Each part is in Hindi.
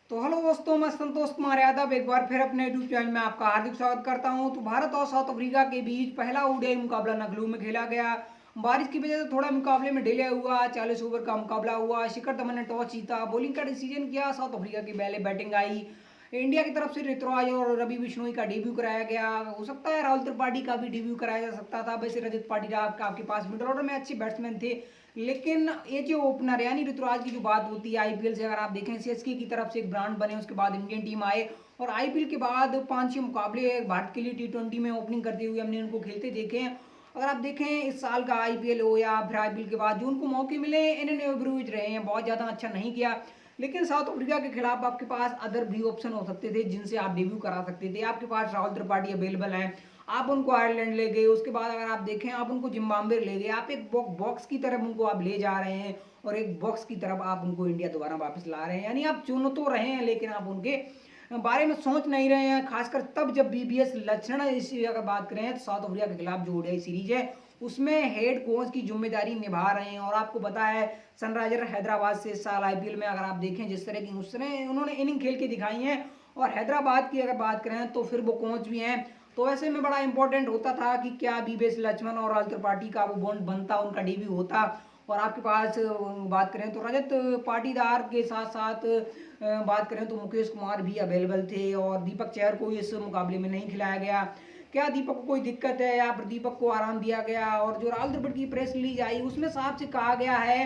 तो हेलो दोस्तों, मैं संतोष कुमार यादव एक बार फिर अपने यूट्यूब चैनल में आपका हार्दिक स्वागत करता हूं। तो भारत और साउथ अफ्रीका के बीच पहला ओडीआई मुकाबला नगलू में खेला गया। बारिश की वजह से थोड़ा मुकाबले में डिले हुआ। 40 ओवर का मुकाबला हुआ। शिखर धवन ने टॉस जीता, बॉलिंग का डिसीजन किया। साउथ अफ्रीका की पहले बैटिंग आई। इंडिया की तरफ से ऋतुराज और रवि बिश्नोई का डेब्यू कराया गया। हो सकता है राहुल त्रिपाठी का भी डेब्यू कराया जा सकता था। वैसे रजत पाटीदार आपके पास मिडल ऑर्डर में अच्छे बैट्समैन थे, लेकिन ये जो ओपनर यानी ऋतुराज की जो बात होती है आईपीएल से, अगर आप देखें सीएसके की तरफ से एक ब्रांड बने, उसके बाद इंडियन टीम आए और आईपीएल के बाद 5-6 मुकाबले भारत के लिए टी20 में ओपनिंग करते हुए हमने उनको खेलते देखे हैं। अगर आप देखें इस साल का आईपीएल हो या फिर आईपीएल के बाद जो उनको मौके मिले, इन्होंने एवरेज रहे हैं, बहुत ज़्यादा अच्छा नहीं किया। लेकिन साउथ अफ्रीका के खिलाफ आपके पास अदर भी ऑप्शन हो सकते थे जिनसे आप डेब्यू करा सकते थे। आपके पास राहुल त्रिपाठी अवेलेबल हैं, आप उनको आयरलैंड ले गए, उसके बाद अगर आप देखें आप उनको जिम्बाब्वे ले गए। आप एक बॉक्स की तरफ उनको आप ले जा रहे हैं और एक बॉक्स की तरफ आप उनको इंडिया दोबारा वापस ला रहे हैं। यानी आप चुन तो रहे हैं लेकिन आप उनके बारे में सोच नहीं रहे हैं, खासकर तब जब बीबीएस लक्षण इसी अगर बात करें तो साउथ अफ्रीका के खिलाफ जो ओडीआई सीरीज है उसमें हेड कोच की जिम्मेदारी निभा रहे हैं। और आपको पता है सनराइजर हैदराबाद से इस साल आईपीएल में अगर आप देखें जिस तरह की उस तरह उन्होंने इनिंग खेल के दिखाई है। और हैदराबाद की अगर बात करें तो फिर वो कोच भी हैं। तो ऐसे में बड़ा इंपॉर्टेंट होता था कि क्या बीबीएस लक्ष्मण और राहुल त्रिपाठी का वो बॉन्ड बनता, उनका डेब्यू होता। और आपके पास बात करें तो रजत पाटीदार के साथ साथ बात करें तो मुकेश कुमार भी अवेलेबल थे और दीपक चहर को इस मुकाबले में नहीं खिलाया गया। क्या दीपक को कोई दिक्कत है या फिर दीपक को आराम दिया गया? और जो राहुल द्रविड़ की प्रेस रिलीज आई उसमें साफ से कहा गया है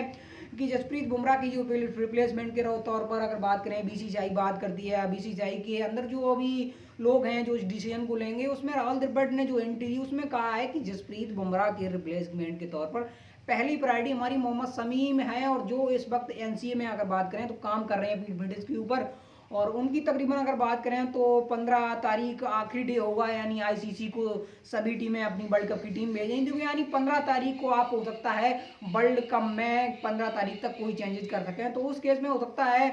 कि जसप्रीत बुमराह की जो रिप्लेसमेंट के तौर पर अगर बात करें बीसीसीआई बात करती है, बीसीसीआई के अंदर जो अभी लोग हैं जो इस डिसीजन को लेंगे उसमें राहुल द्रविड़ ने जो एंट्री दी उसमें कहा है कि जसप्रीत बुमराह के रिप्लेसमेंट के तौर पर पहली प्रायोरिटी हमारी मोहम्मद शमीम है। और जो इस वक्त एनसीए में अगर बात करें तो काम कर रहे हैं फिटनेस के ऊपर। और उनकी तकरीबन अगर बात करें तो 15 तारीख आखिरी डे होगा, यानी आईसीसी को सभी टीमें अपनी वर्ल्ड कप की टीम भेजेंगी, क्योंकि यानी 15 तारीख को आप हो सकता है वर्ल्ड कप में 15 तारीख तक कोई चेंजेस कर सकें। तो उस केस में हो सकता है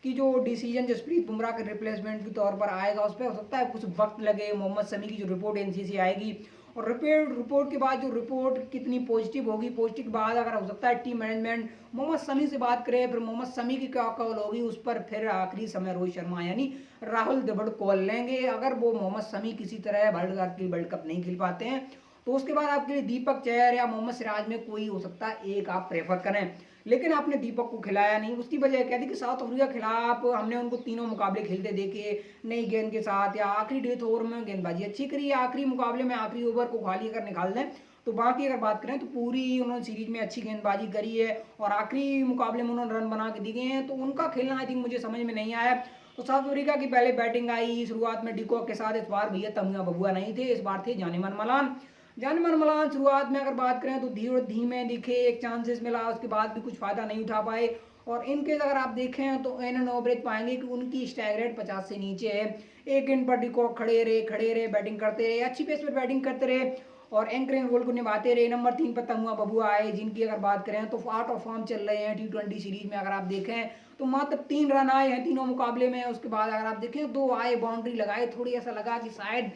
कि जो डिसीजन जसप्रीत बुमराह के रिप्लेसमेंट के तौर पर आएगा उस पर हो सकता है कुछ वक्त लगे। मोहम्मद शमी की जो रिपोर्ट एनसीसी आएगी और रिपोर्ट के बाद जो रिपोर्ट कितनी पॉजिटिव होगी, पॉजिटिव के बाद अगर हो सकता है टीम मैनेजमेंट मोहम्मद शमी से बात करे, फिर मोहम्मद शमी की क्या कॉल होगी उस पर फिर आखिरी समय रोहित शर्मा यानी राहुल द्रविड़ कॉल लेंगे। अगर वो मोहम्मद शमी किसी तरह वर्ल्ड कप नहीं खेल पाते हैं तो उसके बाद आपके लिए दीपक चहर या मोहम्मद सिराज में कोई हो सकता है एक आप प्रेफर करें। लेकिन आपने दीपक को खिलाया नहीं। उसकी वजह क्या थी कि साउथ अफ्रीका के खिलाफ हमने उनको तीनों मुकाबले खेलते देखे नई गेंद के साथ या आखिरी डेथ ओवर में गेंदबाजी अच्छी करी, आखिरी मुकाबले में आखिरी ओवर को खाली अगर निकाल दें तो बाकी अगर बात करें तो पूरी उन्होंने सीरीज में अच्छी गेंदबाजी करी है और आखिरी मुकाबले में उन्होंने रन बना के दिए हैं। तो उनका खेलना आई थिंक मुझे समझ में नहीं आया। तो साउथ अफ्रीका की पहले बैटिंग आई शुरुआत में डिकॉक के साथ। इस बार भैया तमिया बबुआ नहीं थे, इस बार थे जानेमन मलान। जानेमन मलान शुरुआत में अगर बात करें तो धीरे धीमे दिखे, एक चांसेस मिला, उसके बाद भी कुछ फायदा नहीं उठा पाए। और इनके अगर आप देखें तो एन ओवरेज पाएंगे कि उनकी स्ट्राइक रेट 50 से नीचे है। एक गेंद पर डिकॉक खड़े रहे बैटिंग करते रहे, अच्छी पेस पर बैटिंग करते रहे और एंकरिंग रोल को निभाते रहे। नंबर 3 पर तमुआ बबुआ आए जिनकी अगर बात करें तो आउट ऑफ फॉर्म चल रहे हैं टी20 सीरीज में। अगर आप देखें तो मात्र 3 रन आए हैं तीनों मुकाबले में। उसके बाद अगर आप देखें 2 आए, बाउंड्री लगाए, थोड़ी ऐसा लगा कि शायद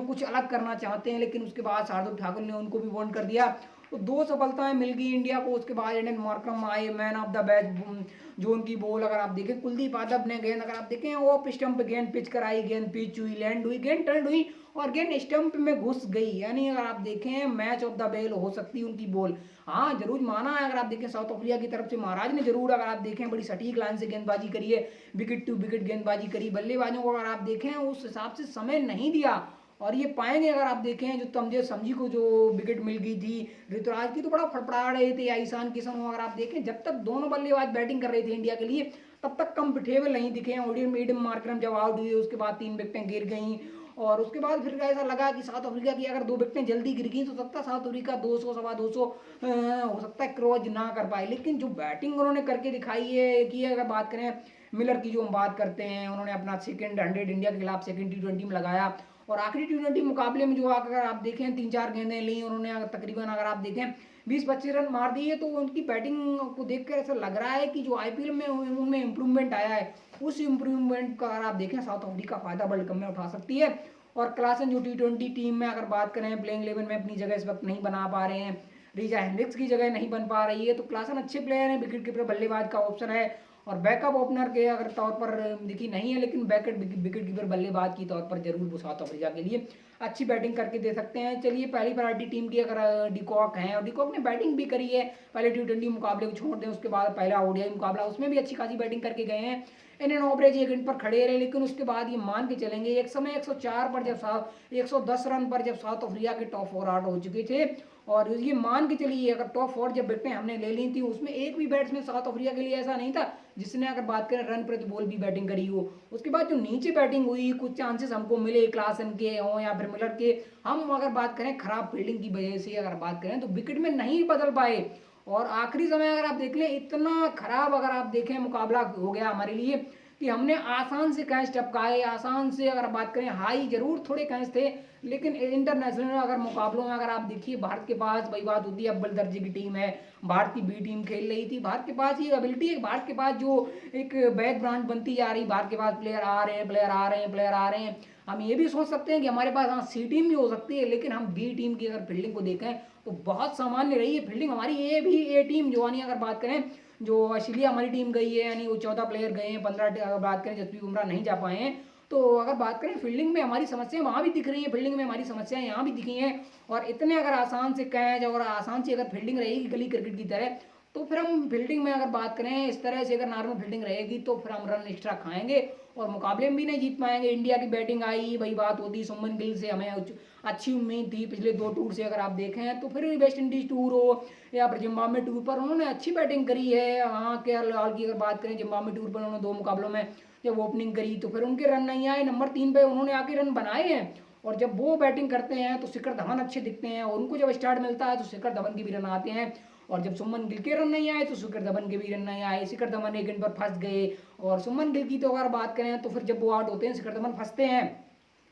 कुछ अलग करना चाहते हैं, लेकिन उसके बाद शार्दुल ठाकुर ने उनको भी वार्न कर दिया। तो 2 सफलताएं मिल गई इंडिया को। उसके बाद एडन मार्करम आए, मैन ऑफ द मैच जो उनकी बॉल अगर आप देखें कुलदीप यादव ने गेंद अगर आप देखें ऑफ स्टंप गेंद पिच कराई, गेंद पिच हुई, लैंड हुई, गेंद टर्न हुई और गेंद स्टंप में घुस गई। यानी अगर आप देखें मैच ऑफ द बेल हो सकती है उनकी बॉल। हाँ जरूर माना है, अगर आप देखें साउथ अफ्रीका की तरफ से महाराज ने जरूर अगर आप देखें बड़ी सटीक लाइन से गेंदबाजी करी है, विकेट टू विकेट गेंदबाजी करी। बल्लेबाजों को अगर आप देखें उस हिसाब से समय नहीं दिया और ये पाएंगे। अगर आप देखें जो तमजे समझी को जो विकेट मिल गई थी ऋतुराज की तो बड़ा फड़फड़ा रहे थे, या ईशान किशन हो, अगर आप देखें जब तक दोनों बल्लेबाज बैटिंग कर रहे थे इंडिया के लिए तब तक कंफर्टेबल नहीं दिखे। ओडियम मार्करम जब आउट हुए उसके बाद 3 विकेटें गिर गई और उसके बाद फिर ऐसा लगा कि साउथ अफ्रीका की अगर 2 विकेटें जल्दी गिर गई तो सकता साउथ अफ्रीका 200 सवा 200 हो सकता है क्रॉस ना कर पाए। लेकिन जो बैटिंग उन्होंने करके दिखाई है कि अगर बात करें मिलर की जो हम बात करते हैं, उन्होंने अपना सेकंड 100 इंडिया के खिलाफ सेकंड टी20 में लगाया और आखिरी टी20 मुकाबले में जो अगर आप देखें 3-4 गेंदें ली उन्होंने, तकरीबन अगर आप देखें 20-25 रन मार दिए। तो उनकी बैटिंग को देखकर ऐसा लग रहा है कि जो आईपीएल में उनमें इंप्रूवमेंट आया है उस इंप्रूवमेंट का अगर आप देखें साउथ अफ्रीका फायदा वर्ल्ड कप में उठा सकती है। और क्लासन जो टी20 टीम में अगर बात करें प्लेइंग 11 में अपनी जगह इस वक्त नहीं बना पा रहे हैं, रीजा हेंड्रिक्स की जगह नहीं बन पा रही है। तो क्लासन अच्छे प्लेयर हैं, विकेट कीपर बल्लेबाज का ऑप्शन है और बैकअप ओपनर के अगर तौर पर देखिए नहीं है, लेकिन विकेट कीपर बल्लेबाज की तौर पर जरूर वो साउथ अफ्रीका के लिए अच्छी बैटिंग करके दे सकते हैं। चलिए पहली प्रायोरिटी टीम की अगर डिकॉक है, और डिकॉक ने बैटिंग भी करी है, पहले T20 मुकाबले को छोड़ दें उसके बाद पहला ODI मुकाबला उसमें भी अच्छी खासी बैटिंग करके गए हैं। इंडियन ओवरेज 1 पर खड़े रहे, लेकिन उसके बाद ये मान के चलेंगे एक समय 104 पर जब 110 रन पर जब साउथ अफ्रीका के टॉप 4 आउट हो चुके थे, और ये मान के चलिए अगर टॉप 4 जब विकेटें हमने ले ली थी उसमें एक भी बैट्समैन साउथ अफ्रीका के लिए ऐसा नहीं था जिसने अगर बात करें रन प्रति बॉल भी बैटिंग करी हो। उसके बाद जो नीचे बैटिंग हुई, कुछ चांसेस हमको मिले क्लासन के हों या फिर मिलर के, हम अगर बात करें खराब फील्डिंग की वजह से अगर बात करें तो विकेट में नहीं बदल पाए। और आखिरी समय अगर आप देख लें इतना खराब अगर आप देखें मुकाबला हो गया हमारे लिए कि हमने आसान से कैच टपकाए, आसान से अगर बात करें हाई जरूर थोड़े कैच थे, लेकिन इंटरनेशनल अगर मुकाबलों में अगर आप देखिए भारत के पास वही बात होती है अव्वल दर्जे की टीम है, भारत की बी टीम खेल रही थी, भारत के पास ये एबिलिटी है, भारत के पास जो एक बैक ब्रांच बनती जा रही, भारत के पास प्लेयर आ रहे हैं, प्लेयर आ रहे हैं, प्लेयर आ रहे हैं। हम ये भी सोच सकते हैं कि हमारे पास हाँ सी टीम भी हो सकती है, लेकिन हम बी टीम की अगर फील्डिंग को देखें तो बहुत सामान्य रही है फील्डिंग हमारी। ए टीम जो अगर बात करें जो ऑस्ट्रेलिया हमारी टीम गई है, यानी वो 14 प्लेयर गए हैं, 15 अगर बात करें जसप्रीत बुमराह नहीं जा पाए हैं, तो अगर बात करें फील्डिंग में हमारी समस्याएं वहाँ भी दिख रही है, फील्डिंग में हमारी समस्याएं यहाँ भी दिखी हैं। और इतने अगर आसान से कैच और आसान से अगर फील्डिंग रहेगी गली क्रिकेट की तरह, तो फिर हम फील्डिंग में अगर बात करें इस तरह से अगर नॉर्मल फील्डिंग रहेगी तो फिर हम रन एक्स्ट्रा खाएंगे और मुकाबले में भी नहीं जीत पाएंगे। इंडिया की बैटिंग आई, वही बात होती सुमन गिल से हमें अच्छी उम्मीद थी पिछले 2 टूर से अगर आप देखें तो, फिर वेस्ट इंडीज टूर हो या फिर जिम्बाब्वे टूर पर उन्होंने अच्छी बैटिंग करी है। वहाँ के हाल की अगर बात करें जिम्बाब्वे टूर पर उन्होंने 2 मुकाबलों में जब ओपनिंग करी तो फिर उनके रन नहीं आए, नंबर 3 पे उन्होंने आके रन बनाए हैं। और जब वो बैटिंग करते हैं तो शिखर धवन अच्छे दिखते हैं, और उनको जब स्टार्ट मिलता है तो शिखर धवन के भी रन आते हैं। और जब सुमन गिल के रन नहीं आए तो शिखर धवन के भी रन नहीं आए, शिखर धवन एक गेंद पर फंस गए। और सुमन गिल की तो अगर बात करें तो फिर जब वो आउट होते हैं शिखर धवन फंसते हैं,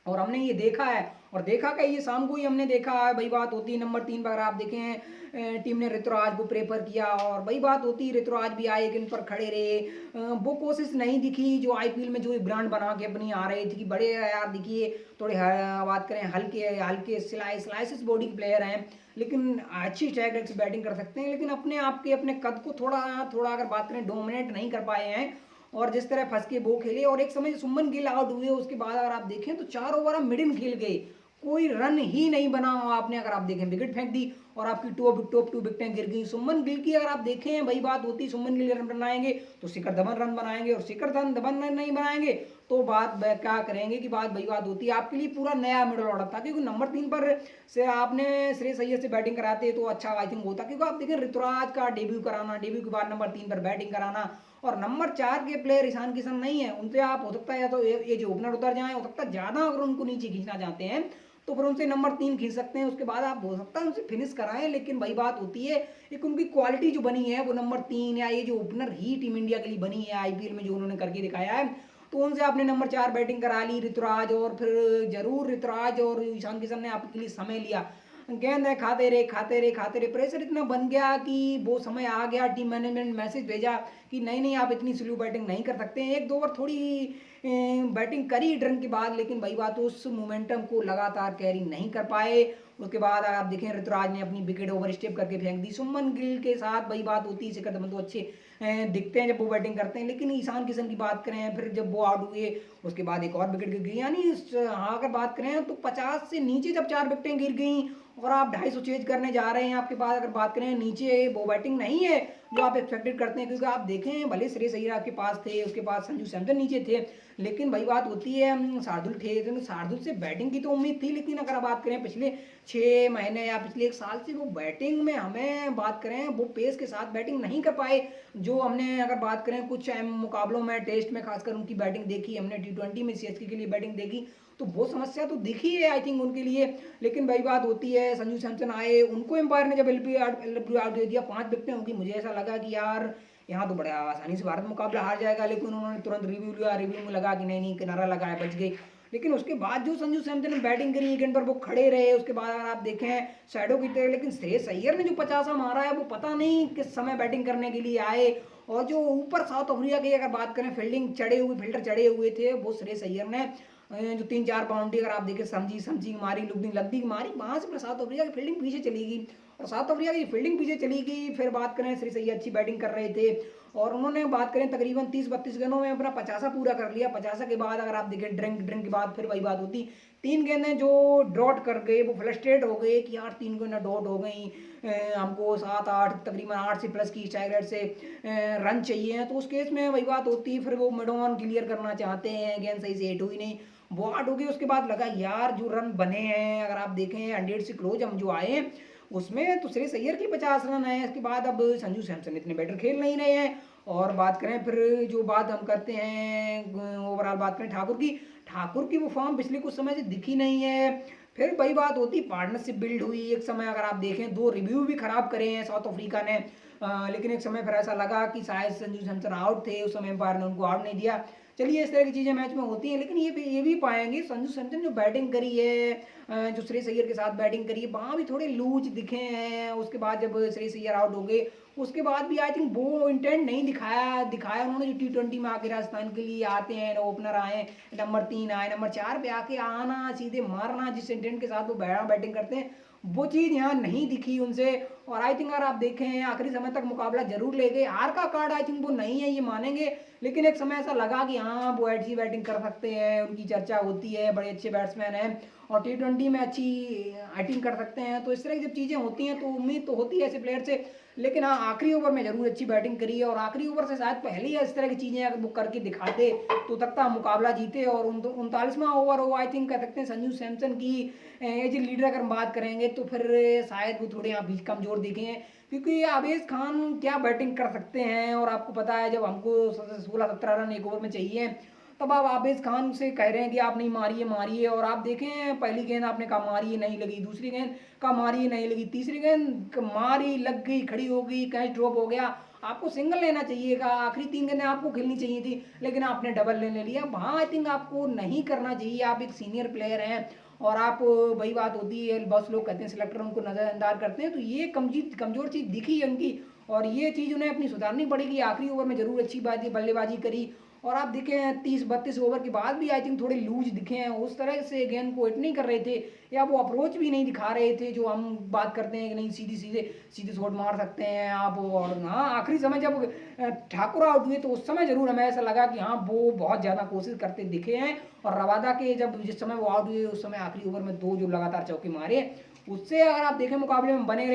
और हमने ये देखा है। और देखा क्या, ये शाम को ही हमने देखा है, वही बात होती है नंबर 3 पर अगर आप देखें टीम ने ऋतुराज को प्रेफर किया, और वही बात होती है ऋतुराज भी आए इन पर खड़े रहे। वो कोशिश नहीं दिखी जो IPL में जो ब्रांड बना के अपनी आ रहे थे कि बड़े यार दिखिए थोड़े बात करें हल्के हल्के स्लाइसिस बॉडी के प्लेयर हैं, लेकिन अच्छी स्ट्राइक से बैटिंग कर सकते हैं, लेकिन अपने आप के अपने कद को थोड़ा थोड़ा अगर बात करें डोमिनेट नहीं कर पाए हैं। और जिस तरह फंस के वो खेले, और एक समय सुमन गिल आउट हुए उसके बाद अगर आप देखें तो 4 ओवर हम मिडिल खेल गए, कोई रन ही नहीं बना। आपने अगर आप देखें विकेट फेंक दी और आपकी टॉप 2 विकेटें गिर गई। सुमन गिल की अगर आप देखें वही बात होती, सुमन गिल रन बनाएंगे तो शिखर धवन रन बनाएंगे, और शिखर धवन रन नहीं बनाएंगे तो बात क्या करेंगे कि बात वही बात होती है। आपके लिए पूरा नया मिडल ऑर्डर था, क्योंकि नंबर 3 पर से आपने श्रेयस अय्यर से बैटिंग कराते तो अच्छा आई थिंक होता, क्योंकि आप देखें ऋतुराज का डेब्यू कराना, डेब्यू के बाद नंबर 3 पर बैटिंग कराना, और नंबर 4 के प्लेयर ईशान किशन नहीं है, उनसे आप हो सकता है या तो ये जो ओपनर उतर जाए, हो सकता है ज़्यादा अगर उनको नीचे खींचना चाहते हैं तो फिर उनसे नंबर 3 खींच सकते हैं, उसके बाद आप हो सकता है उनसे फिनिश कराएं। लेकिन वही बात होती है एक उनकी क्वालिटी जो बनी है वो नंबर 3 या ये जो ओपनर ही टीम इंडिया के लिए बनी है IPL में जो उन्होंने करके दिखाया है, तो उनसे आपने नंबर 4 बैटिंग करा ली ऋतुराज, और फिर जरूर ऋतुराज और ईशान किशन ने आपके लिए समय लिया, गेंद है खाते रहे खाते रहे खाते रहे, प्रेशर इतना बन गया कि वो समय आ गया, टीम मैनेजमेंट मैसेज भेजा कि नहीं नहीं आप इतनी स्लो बैटिंग नहीं कर सकते हैं। 1-2 ओवर थोड़ी बैटिंग करी रन के बाद, लेकिन वही बात उस मोमेंटम को लगातार कैरी नहीं कर पाए। उसके बाद आप देखें ऋतुराज ने अपनी विकेट ओवर स्टेप करके फेंक दी। सुमन गिल के साथ वही बात होती है, शिखर धवन तो अच्छे दिखते हैं जब वो बैटिंग करते हैं, लेकिन ईशान किशन की बात करें फिर जब वो आउट हुए उसके बाद एक और विकेट गिर गई, यानी अगर बात करें तो 50 से नीचे जब 4 विकेटें गिर गई और आप 250 चेज करने जा रहे हैं, आपके पास अगर बात करें नीचे वो बैटिंग नहीं है जो आप एक्सपेक्टेड करते हैं, क्योंकि आप देखें भले श्रेयस अय्यर आपके पास थे, उसके पास संजू सैमसन नीचे थे, लेकिन वही बात होती है शार्दुल थे, तो शार्दुल से बैटिंग की तो उम्मीद थी, लेकिन अगर बात करें पिछले 6 महीने या पिछले 1 साल से वो बैटिंग में हमें बात करें वो पेस के साथ बैटिंग नहीं कर पाए। जो हमने अगर बात करें कुछ मुकाबलों में टेस्ट में खासकर उनकी बैटिंग देखी, हमने T20 में CSK के लिए बैटिंग देखी, तो वो समस्या तो दिखी है आई थिंक उनके लिए। लेकिन वही बात होती है संजू सैमसन आए, उनको एम्पायर ने जब LBW आउट दे दिया, 5 विकेटें होगी, मुझे ऐसा लगा कि यार यहाँ तो बड़ा आसानी से भारत मुकाबला हार जाएगा, लेकिन उन्होंने तुरंत रिव्यू लिया, रिव्यू में लगा कि नहीं नहीं किनारा लगाया बच गई। लेकिन उसके बाद जो संजू सैमसन ने बैटिंग करी एक गेंद पर वो खड़े रहे, उसके बाद अगर आप देखें साइडों की तरह, लेकिन श्रेयस अय्यर ने जो 50 मारा है वो पता नहीं किस समय बैटिंग करने के लिए आए। और जो ऊपर साउथ अफ्रीका की अगर बात करें फिल्टर चढ़े हुए थे वो श्रेयस अय्यर ने जो 3-4 बाउंड्री अगर आप देखें समझी मारी, लुकदी लगदी मारी, वहां से साउथ अफ्रीका की फील्डिंग पीछे चली गई। और साउथ अफ्रीका की फील्डिंग पीछे चली गई। फिर बात करें, श्री सैयद अच्छी बैटिंग कर रहे थे और उन्होंने बात करें तकरीबन 30-32 गेंदों में अपना 50 पूरा कर लिया। 50 के बाद अगर आप देखें ड्रिंक के बाद फिर वही बात होती, 3 गेंदें जो ड्रॉट कर गए, वो फ्रस्ट्रेट हो गए कि यार 3 गेंदें डॉट हो गई, हमको 7-8 तकरीबन 8 से प्लस की स्ट्राइक रेट से रन चाहिए हैं। तो उस केस में वही बात होती, फिर वो मिड ऑन क्लियर करना चाहते हैं, गेंद सही से हिट हुई नहीं, वो आउट हो गई। उसके बाद लगा यार जो रन बने हैं, अगर आप देखें 100 से क्लोज हम जो आए हैं उसमें तो श्रेयस अय्यर की 50 रन आए। इसके बाद अब संजू सैमसन इतने बेटर खेल नहीं रहे हैं। और बात करें फिर जो बात हम करते हैं ओवरऑल बात करें ठाकुर की वो फॉर्म पिछले कुछ समय से दिखी नहीं है। फिर वही बात होती, पार्टनरशिप बिल्ड हुई एक समय, अगर आप देखें 2 रिव्यू भी खराब करे हैं साउथ अफ्रीका ने, लेकिन एक समय फिर ऐसा लगा कि शायद संजू सैमसन आउट थे, उस समय एम्पायर ने उनको आउट नहीं दिया। चलिए इस तरह की चीज़ें मैच में होती हैं, लेकिन ये भी पाएंगे संजू सैमसन जो बैटिंग करी है, जो श्रेयस अय्यर के साथ बैटिंग करी है, वहाँ भी थोड़े लूज दिखे हैं। उसके बाद जब श्रेयस अय्यर आउट हो गए उसके बाद भी आई थिंक वो इंटेंट नहीं दिखाया उन्होंने, जो T20 में आके राजस्थान के लिए आते हैं, ओपनर आए, नंबर 3 आए, नंबर 4 पे आके आना, सीधे मारना, जिस इंटेंट के साथ वो बैटिंग करते हैं, वो चीज़ यहाँ नहीं दिखी उनसे। और आई थिंक अगर आप देखें आखिरी समय तक मुकाबला जरूर ले गए, हार का कार्ड आई थिंक वो नहीं है, ये मानेंगे, लेकिन एक समय ऐसा लगा कि हाँ वो अच्छी बैटिंग कर सकते हैं, उनकी चर्चा होती है, बड़े अच्छे बैट्समैन हैं और T20 में अच्छी बैटिंग कर सकते हैं। तो इस तरह की जब चीज़ें होती हैं तो उम्मीद तो होती है ऐसे प्लेयर से, लेकिन हाँ आखिरी ओवर में जरूर अच्छी बैटिंग करी है और आखिरी ओवर से शायद पहले ही इस तरह की चीज़ें अगर वो करके दिखाते तो तक का मुकाबला जीते। और 39वां ओवर हो आई थिंक कह सकते हैं संजू सैमसन की एज ए लीडर अगर हम बात करेंगे तो फिर शायद वो थोड़े यहाँ बीच कमजोर दिखे हैं, क्योंकि आवेश खान क्या बैटिंग कर सकते हैं। और आपको पता है जब हमको 16-17 रन एक ओवर में चाहिए, तब आप आवेश खान से कह रहे हैं कि आप नहीं मारिए, और आप देखें पहली गेंद आपने कहा मारी नहीं लगी, दूसरी गेंद का मारी नहीं लगी, तीसरी गेंद मारी लग गई, खड़ी हो गई, कैच ड्रॉप हो गया। आपको सिंगल लेना चाहिएगा, आखिरी 3 गेंदें आपको खेलनी चाहिए थी, लेकिन आपने डबल ले लिया। वहाँ आई थिंक आपको नहीं करना चाहिए, आप एक सीनियर प्लेयर हैं और आप वही बात होती है, बहुत लोग कहते हैं सिलेक्टर उनको नजरअंदाज करते हैं, तो ये कमजोर चीज़ दिखी है उनकी और ये चीज़ उन्हें अपनी सुधारनी पड़ेगी। आखिरी ओवर में जरूर अच्छी बल्लेबाजी करी और आप देखें 30-32 ओवर के बाद भी आई थिंक थोड़े लूज दिखे हैं, उस तरह से गेंद को हिट नहीं कर रहे थे या वो अप्रोच भी नहीं दिखा रहे थे जो हम बात करते हैं कि नहीं सीधे शॉट मार सकते हैं आप। और हाँ आखिरी समय जब ठाकुर आउट हुए तो उस समय जरूर हमें ऐसा लगा कि हाँ वो बहुत ज़्यादा कोशिश करते दिखे हैं। और रवादा के जब जिस समय वो आउट हुए उस समय आखिरी ओवर में 2 जो लगातार चौके मारे, उससे अगर आप देखें मुकाबले में बने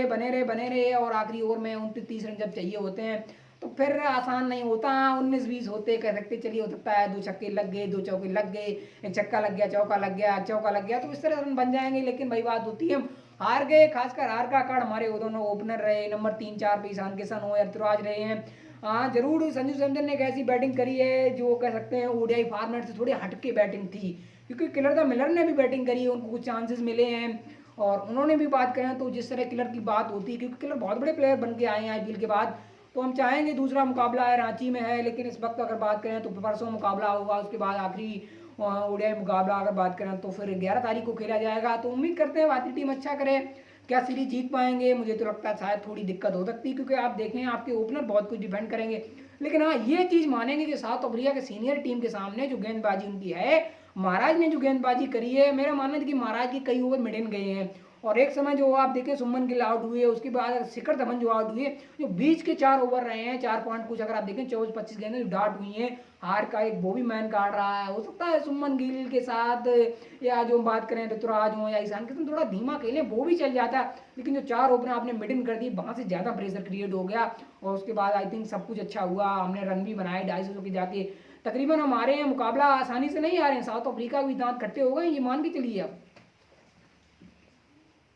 रहे और आखिरी ओवर में 29-30 रन जब चाहिए होते हैं तो फिर आसान नहीं होता। 19-20 होते कह सकते, चलिए हो सकता है 2 छक्के लग गए, 2 चौके लग गए, एक चक्का लग गया, चौका लग गया, तो इस तरह रन बन जाएंगे। लेकिन वही बात होती है, हम हार गए, खासकर हार का कार्ड हमारे वो दोनों ओपनर रहे, नंबर 3-4 पे ईशान किशन हो या ऋतुराज रहे हैं। हाँ जरूर संजू सैमसन ने एक ऐसी बैटिंग करी है जो कह सकते हैं ओडीआई फॉर्मेट से थोड़ी हटके बैटिंग थी, क्योंकि किलर मिलर ने भी बैटिंग करी है, उनको कुछ चांसेस मिले हैं और उन्होंने भी बात करें तो जिस तरह किलर की बात होती है, क्योंकि किलर बहुत बड़े प्लेयर बन के आए हैं आईपीएल के बाद, तो हम चाहेंगे दूसरा मुकाबला है रांची में है, लेकिन इस वक्त अगर बात करें तो परसों मुकाबला होगा, उसके बाद आखिरी ओडीआई मुकाबला अगर बात करें तो फिर 11 तारीख को खेला जाएगा। तो उम्मीद करते हैं भारतीय टीम अच्छा करे, क्या सीरीज जीत पाएंगे, मुझे तो लगता है शायद थोड़ी दिक्कत हो सकती है, क्योंकि आप देखें आपके ओपनर बहुत कुछ डिफेंड करेंगे, लेकिन हाँ ये चीज़ मानेंगे कि साउथ अफ्रीका के सीनियर टीम के सामने जो गेंदबाजी उनकी है, महाराज ने जो गेंदबाजी करी है, मेरा मानना है कि महाराज के कई ओवर मिडन गए हैं। और एक समय जो आप देखें सुमन गिल आउट हुए, उसके बाद शिखर धवन जो आउट हुए, जो बीच के 4 ओवर रहे हैं 4 पॉइंट कुछ, अगर आप देखें 24-25 गेंदें जो डाट हुई हैं, हार का एक वो भी मैन काट रहा है। हो सकता है सुमन गिल के साथ या जो बात करें ऋतुराज हो या ईशान किशन थोड़ा धीमा खेलें, वो भी चल जाता, लेकिन जो 4 ओवर आपने मिडन कर दी, वहाँ से ज़्यादा प्रेशर क्रिएट हो गया और उसके बाद आई थिंक सब कुछ अच्छा हुआ, हमने रन भी बनाए 250 के जाके, तकरीबन हमारे मुकाबला आसानी से नहीं आ रहे हैं, साउथ अफ्रीका भी दांत खट्टे हो गए, ये मान के चलिए आप।